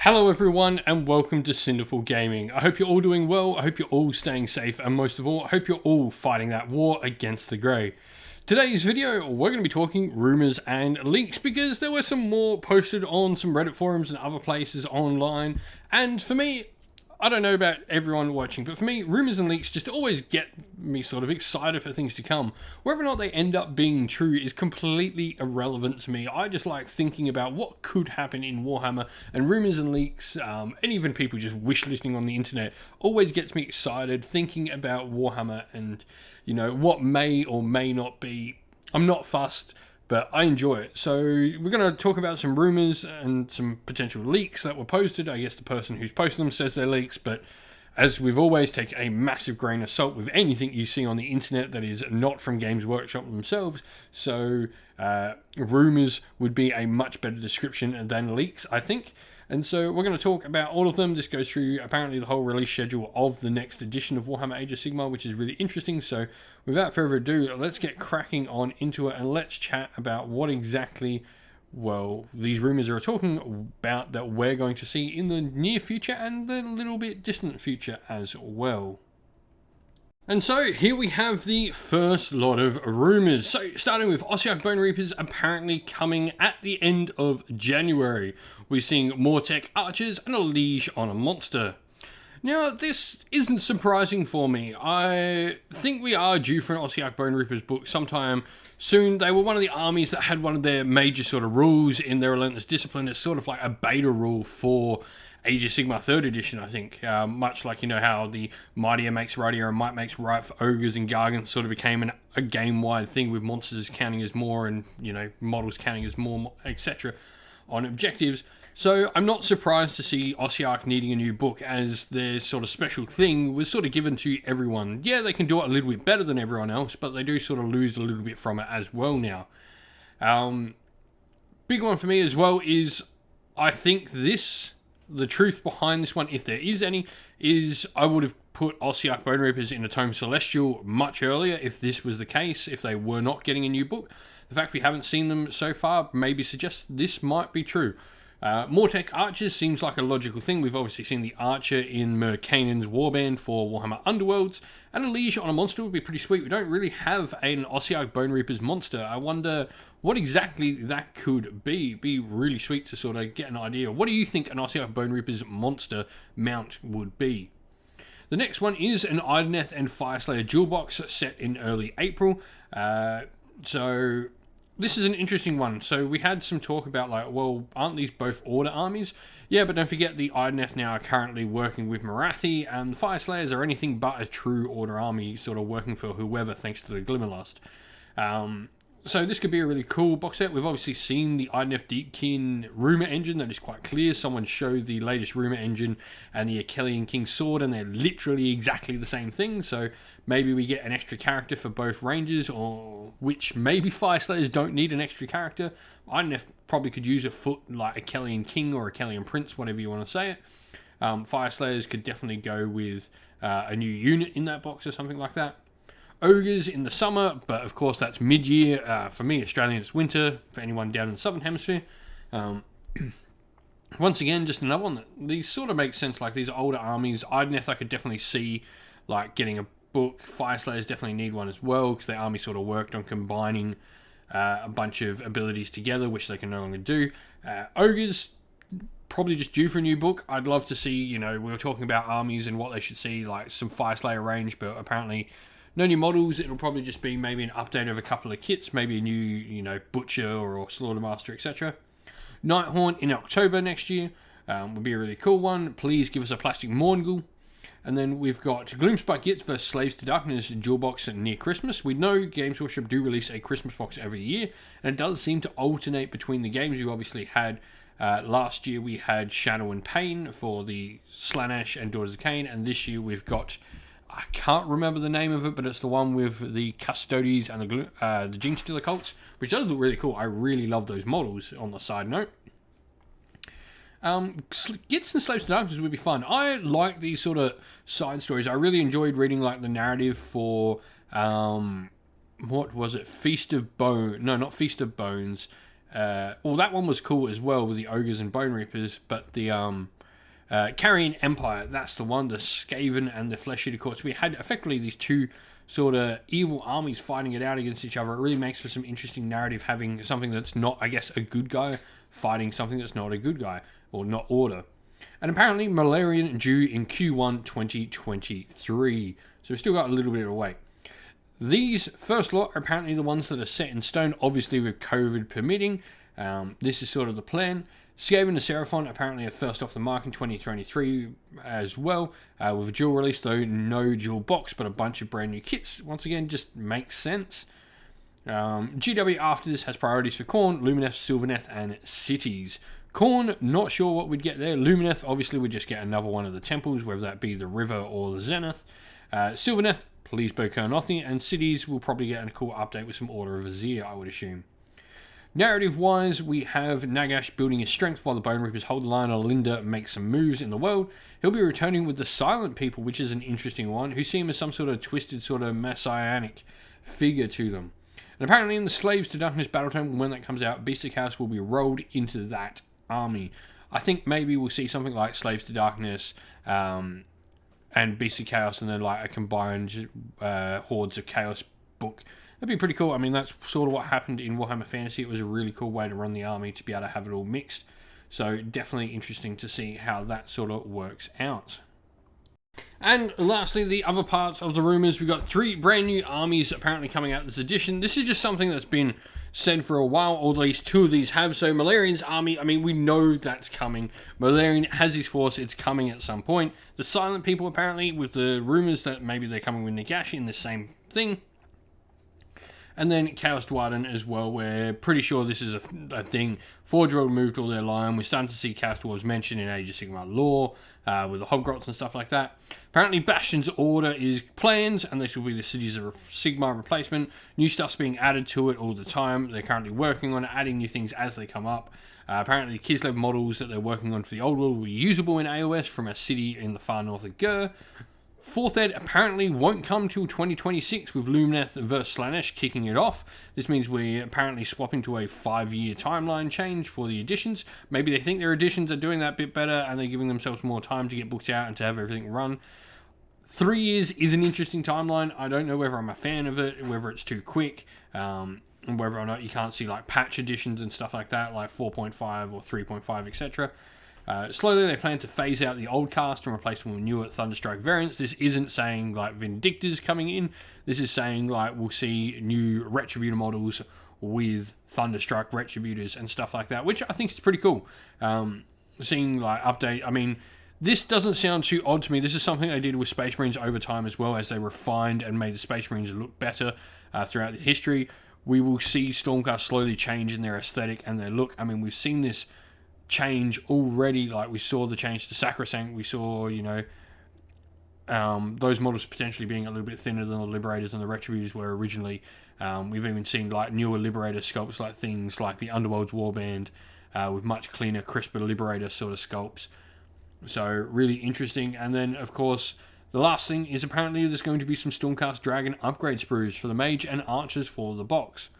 Hello everyone and welcome to Cinderful Gaming. I hope you're all doing well, I hope you're all staying safe, and most of all, I hope you're all fighting that war against the grey. Today's video, we're going to be talking rumours and leaks because there were some more posted on some Reddit forums and other places online, and for me, I don't know about everyone watching, but for me, rumours and leaks just always get me sort of excited for things to come. Whether or not they end up being true is completely irrelevant to me. I just like thinking about what could happen in Warhammer, and rumours and leaks, and even people just wish listing on the internet, always gets me excited thinking about Warhammer and, you know, what may or may not be. I'm not fussed, but I enjoy it. So we're going to talk about some rumours and some potential leaks that were posted. I guess the person who's posted them says they're leaks, but as we've always, take a massive grain of salt with anything you see on the internet that is not from Games Workshop themselves. So rumours would be a much better description than leaks, I think. And so we're going to talk about all of them. This goes through apparently the whole release schedule of the next edition of Warhammer Age of Sigmar, which is really interesting. So without further ado, let's get cracking on into it and let's chat about what exactly, well, these rumours are talking about that we're going to see in the near future and the little bit distant future as well. And so here we have the first lot of rumours. So starting with Ossiarch Bone Reapers apparently coming at the end of January. We're seeing more tech archers and a liege on a monster. Now this isn't surprising for me. I think we are due for an Ossiarch Bone Reapers book sometime soon. They were one of the armies that had one of their major sort of rules in their Relentless Discipline. It's sort of like a beta rule for Age of Sigmar 3rd edition, I think. Much like, you know, how the Mightier makes Rightier and Might makes Right for Ogres and Gargants sort of became a game-wide thing with monsters counting as more and, you know, models counting as more, etc. on objectives. So I'm not surprised to see Ossiarch needing a new book, as their sort of special thing was sort of given to everyone. Yeah, they can do it a little bit better than everyone else, but they do sort of lose a little bit from it as well now. Big one for me as well is, I think the truth behind this one, if there is any, is I would have put Ossiarch Bone Reapers in a Tome Celestial much earlier if this was the case, if they were not getting a new book. The fact we haven't seen them so far maybe suggests this might be true. Mortek Archers seems like a logical thing. We've obviously seen the Archer in Mercanon's Warband for Warhammer Underworlds, and a Liege on a monster would be pretty sweet. We don't really have an Ossiarch Bone Reapers monster. I wonder what exactly that could be. It'd be really sweet to sort of get an idea. What do you think an Ossiarch Bone Reapers monster mount would be? The next one is an Idoneth and Fireslayer dual box set in early April. So this is an interesting one. So we had some talk about, like, well, aren't these both Order armies? Yeah, but don't forget the Idoneth now are currently working with Morathi, and the Fireslayers are anything but a true Order army, sort of working for whoever, thanks to the Glimmerlust. So this could be a really cool box set. We've obviously seen the Idoneth Deepkin Rumour engine. That is quite clear. Someone showed the latest Rumour engine and the Achillean King sword, and they're literally exactly the same thing. So maybe we get an extra character for both ranges, or which maybe Fireslayers don't need an extra character. Idoneth probably could use a foot like Achillean King or Achillean Prince, whatever you want to say it. Fireslayers could definitely go with a new unit in that box or something like that. Ogres in the summer, but of course that's mid-year. For me, Australian, it's winter. For anyone down in the Southern Hemisphere. Once again, just another one that these sort of make sense, like these older armies. Idoneth I could definitely see like getting a book. Fireslayers definitely need one as well, because their army sort of worked on combining a bunch of abilities together, which they can no longer do. Ogres, probably just due for a new book. I'd love to see, you know, we were talking about armies and what they should see, like some Fireslayer range, but apparently no new models. It'll probably just be maybe an update of a couple of kits, maybe a new, you know, Butcher or Slaughtermaster, etc. Nighthaunt in October next year would be a really cool one. Please give us a plastic Morngul. And then we've got Gloomspite Gits versus Slaves to Darkness dual box near Christmas. We know Games Workshop do release a Christmas box every year, and it does seem to alternate between the games. We obviously had last year we had Shadow and Pain for the Slaanesh and Daughters of Cain, and this year we've got, I can't remember the name of it, but it's the one with the Custodes and the Genestealer cults, which does look really cool. I really love those models, on the side note. Gits and Slaves to Darkness would be fun. I like these sort of side stories. I really enjoyed reading like the narrative for what was it? Feast of Bone? No, not Feast of Bones. well, that one was cool as well with the ogres and bone reapers, but the Carrion Empire, that's the one, the Skaven and the Flesh Eater Courts. We had effectively these two sort of evil armies fighting it out against each other. It really makes for some interesting narrative, having something that's not, I guess, a good guy fighting something that's not a good guy, or not order. And apparently Malarian due in Q1 2023, so we've still got a little bit of a wait. These first lot are apparently the ones that are set in stone, obviously with COVID permitting. This is sort of the plan. Skaven and Seraphon apparently are first off the mark in 2023 as well, with a dual release, though no dual box, but a bunch of brand new kits. Once again, just makes sense. GW after this has priorities for Khorne, Lumineth, Sylvaneth, and Cities. Khorne, not sure what we'd get there. Lumineth, obviously we'd just get another one of the temples, whether that be the River or the Zenith. Sylvaneth, please Bo Kernothi, and Cities will probably get a cool update with some Order of Azir, I would assume. Narrative-wise, we have Nagash building his strength while the Bone Reapers hold the line, and Linda makes some moves in the world. He'll be returning with the Silent People, which is an interesting one, who see him as some sort of twisted, sort of messianic figure to them. And apparently in the Slaves to Darkness Battle Tome, when that comes out, Beast of Chaos will be rolled into that army. I think maybe we'll see something like Slaves to Darkness and Beast of Chaos, and then like a combined Hordes of Chaos book. That'd be pretty cool. I mean, that's sort of what happened in Warhammer Fantasy. It was a really cool way to run the army, to be able to have it all mixed. So definitely interesting to see how that sort of works out. And lastly, the other parts of the rumours. We've got 3 brand new armies apparently coming out this edition. This is just something that's been said for a while, or at least 2 of these have. So Malarian's army, I mean, we know that's coming. Malarian has his force, it's coming at some point. The Silent People, apparently, with the rumours that maybe they're coming with Nagash in the same thing. And then Chaos Dwarden as well. We're pretty sure this is a thing. Forge World moved all their line. We're starting to see Chaos Dwarves mentioned in Age of Sigmar lore, with the Hobgrots and stuff like that. Apparently Bastion's Order is planned, and this will be the Cities of Sigmar replacement. New stuff's being added to it all the time. They're currently working on it, adding new things as they come up. Apparently Kislev models that they're working on for the old world will be usable in AOS from a city in the far north of Gur. 4th Ed apparently won't come till 2026, with Lumineth vs Slaanesh kicking it off. This means we're apparently swapping to a 5-year timeline change for the editions. Maybe they think their editions are doing that bit better and they're giving themselves more time to get books out and to have everything run. 3 years is an interesting timeline. I don't know whether I'm a fan of it, whether it's too quick, and whether or not you can't see like patch editions and stuff like that, like 4.5 or 3.5, etc. Slowly they plan to phase out the old cast and replace them with newer Thunderstrike variants. This isn't saying like Vindictors coming in. This is saying like we'll see new Retributor models with Thunderstrike Retributors and stuff like that, which I think is pretty cool. Seeing like update, I mean, this doesn't sound too odd to me. This is something they did with Space Marines over time as well, as they refined and made the Space Marines look better throughout the history. We will see Stormcast slowly change in their aesthetic and their look. I mean, we've seen this change already. Like we saw the change to Sacrosanct. We saw, you know, those models potentially being a little bit thinner than the Liberators and the Retributors were originally. We've even seen like newer Liberator sculpts, like things like the Underworld's Warband, with much cleaner, crisper Liberator sort of sculpts. So really interesting. And then of course the last thing is apparently there's going to be some Stormcast Dragon upgrade sprues for the Mage and Archers for the box.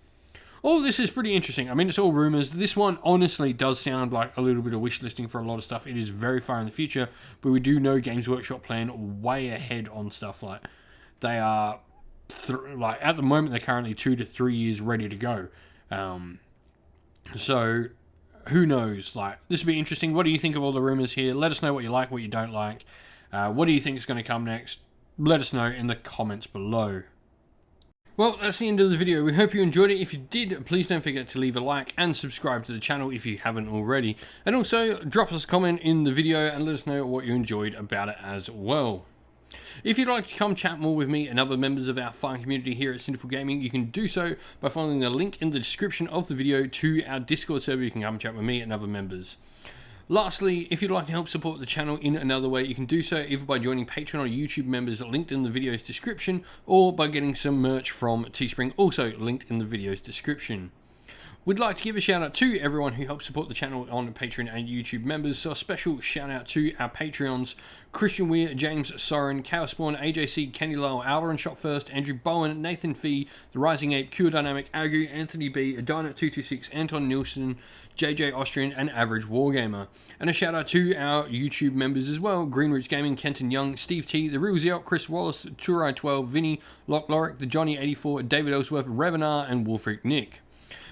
All this is pretty interesting. I mean, it's all rumours. This one honestly does sound like a little bit of wish listing for a lot of stuff. It is very far in the future, but we do know Games Workshop plan way ahead on stuff. Like they are, like at the moment they're currently 2 to 3 years ready to go. So who knows? Like this will be interesting. What do you think of all the rumours here? Let us know what you like, what you don't like. What do you think is going to come next? Let us know in the comments below. Well, that's the end of the video. We hope you enjoyed it. If you did, please don't forget to leave a like and subscribe to the channel if you haven't already. And also, drop us a comment in the video and let us know what you enjoyed about it as well. If you'd like to come chat more with me and other members of our fine community here at Sinful Gaming, you can do so by following the link in the description of the video to our Discord server. You can come chat with me and other members. Lastly, if you'd like to help support the channel in another way, you can do so either by joining Patreon or YouTube members linked in the video's description, or by getting some merch from Teespring, also linked in the video's description. We'd like to give a shout out to everyone who helps support the channel on Patreon and YouTube members. So a special shout out to our Patreons: Christian Weir, James Soren, Chaos Spawn, AJC, Kenny Lyle, Alder and Shot First, Andrew Bowen, Nathan Fee, The Rising Ape, Q Dynamic, Agu, Anthony B, Adina226, Anton Nielsen, JJ Austrian, and Average Wargamer. And a shout out to our YouTube members as well: Greenridge Gaming, Kenton Young, Steve T, The Real Ziel, Chris Wallace, Turai12, Vinny, Lock Lorick, The Johnny84, David Ellsworth, Revenar, and Wolfric Nick.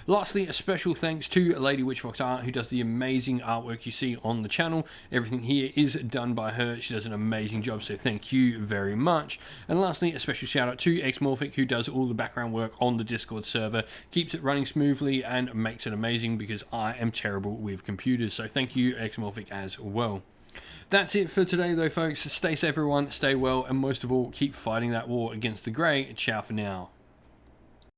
Lastly, a special thanks to Lady Witchfox Art, who does the amazing artwork you see on the channel. Everything here is done by her. She does an amazing job, so thank you very much. And lastly, a special shout out to Xmorphic, who does all the background work on the Discord server, keeps it running smoothly and makes it amazing, because I am terrible with computers. So thank you, Xmorphic, as well. That's it for today though, folks. Stay safe everyone, stay well, and most of all, keep fighting that war against the grey. Ciao for now.